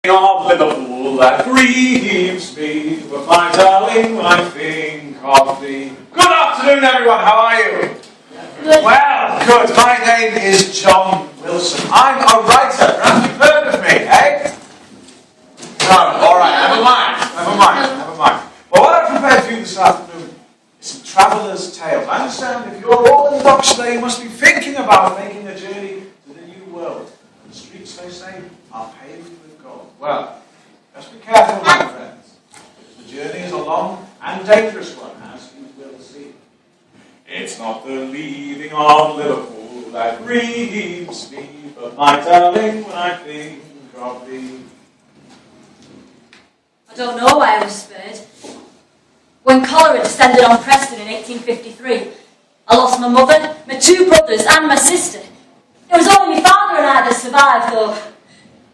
Of Liverpool that grieves me, but my darling, when I think of thee. Good afternoon, everyone. How are you? Good. Well, good. My name is John Wilson. I'm a writer. Perhaps you've heard of me, eh? No. All right. Never mind. Well, what I've prepared for you this afternoon is some traveller's tales. I understand if you're all in the docks today, you must be thinking about making a journey to the new world. The streets, they say, are paved with gold. Well, just be careful, my friends, because the journey is a long and dangerous one, as you will see. It's not the leaving of Liverpool that grieves me, but my darling, when I think of thee. I don't know why I was spared. When cholera descended on Preston in 1853, I lost my mother, my two brothers and my sister. It was only my father and I that survived, though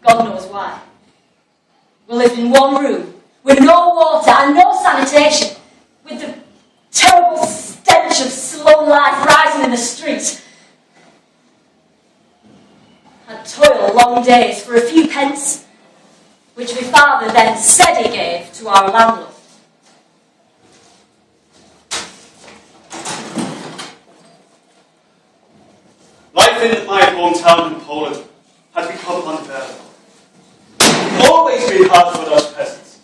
God knows why. We lived in one room, with no water and no sanitation, with the terrible stench of slow life rising in the streets. I'd toil long days for a few pence, which my father then said he gave to our landlord. Life in my hometown in Poland had become unbearable. Always been hard for us peasants.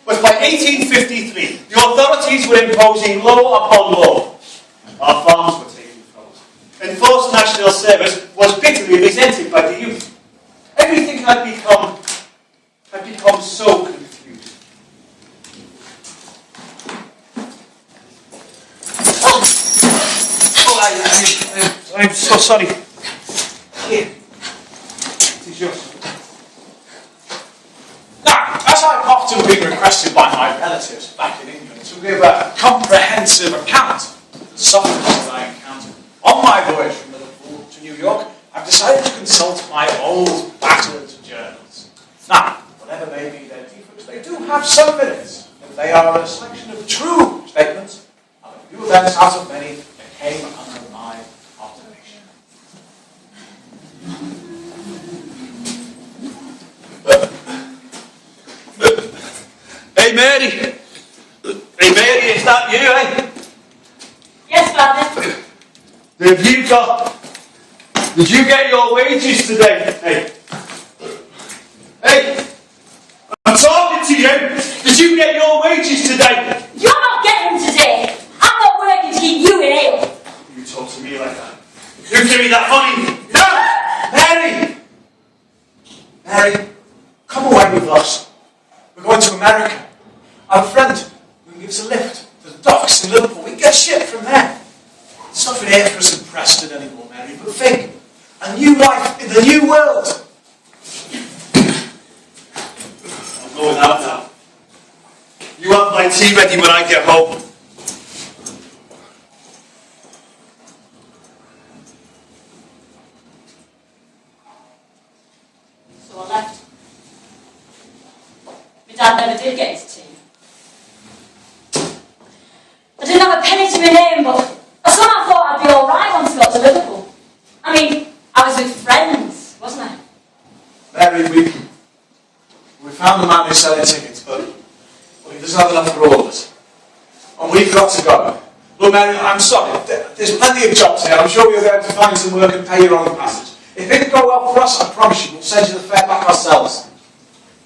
But by 1853, the authorities were imposing law upon law. Our farms were taken from us. Enforced national service was bitterly resented by the youth. Everything had become so confused. I'm so sorry. Here. It is yours. Now, as I've often been requested by my relatives back in England to give a comprehensive account of the sufferings that I encountered on my voyage from Liverpool to New York, I've decided to consult my old battered journals. Now, whatever may be their defects, they do have some merits, and they are a selection of true statements of a few events out of many that came under my observation. Hey Mary! Hey Mary, is that you, eh? Yes, Father. Did you get your wages today? Hey! I'm talking to you! Did you get your wages today? You're not getting them today. I'm not working to keep you in ale. You talk to me like that. You give me that money! No! Mary, come away with us. We're going to America. Our friend who gives a lift to the docks in Liverpool. We can get a ship from there. It's nothing here for us in Preston anymore, Mary, but think, a new life in the new world. I'm going out now. You have my tea ready when I get home. So I left. My dad never did get his tea. I didn't have a penny to my name, but I somehow thought I'd be alright once I got to Liverpool. I mean, I was with friends, wasn't I? Mary, we found the man who's selling tickets, but he doesn't have enough for all of us. And we've got to go. Look, Mary, I'm sorry. There's plenty of jobs here. I'm sure you'll be able to find some work and pay your own passage. If it can go well for us, I promise you, we'll send you the fare back ourselves.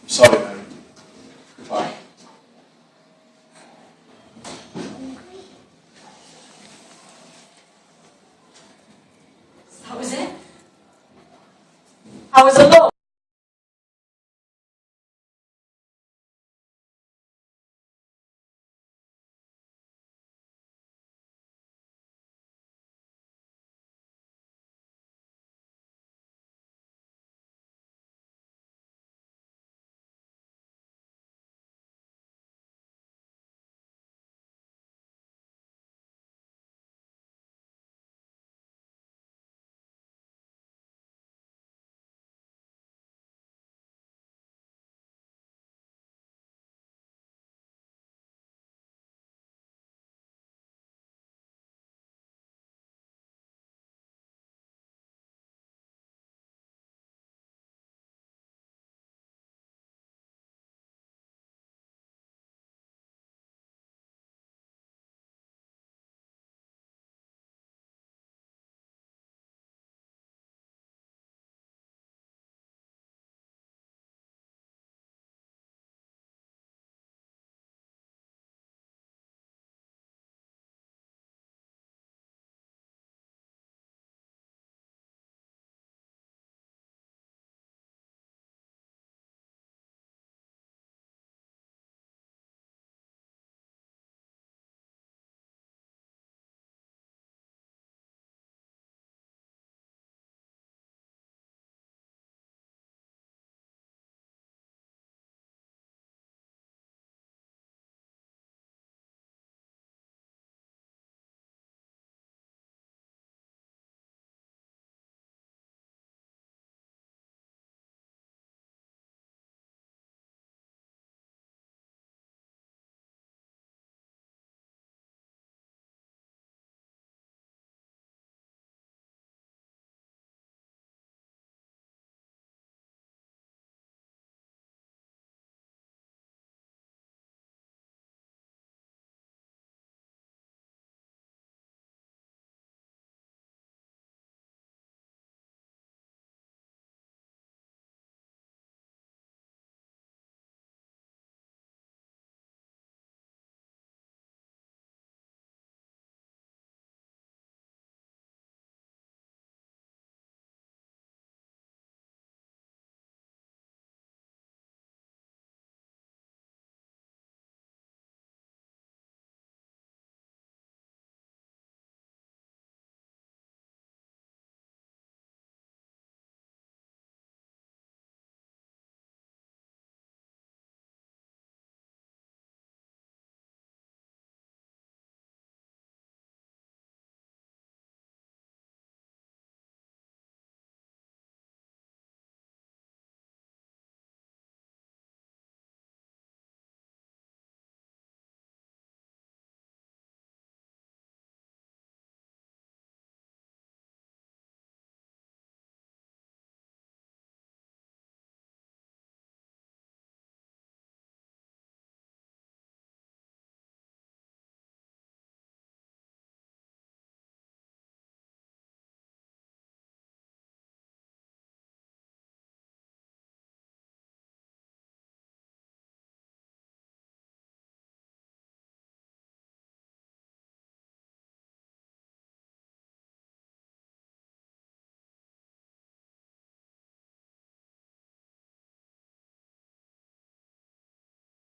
I'm sorry, Mary.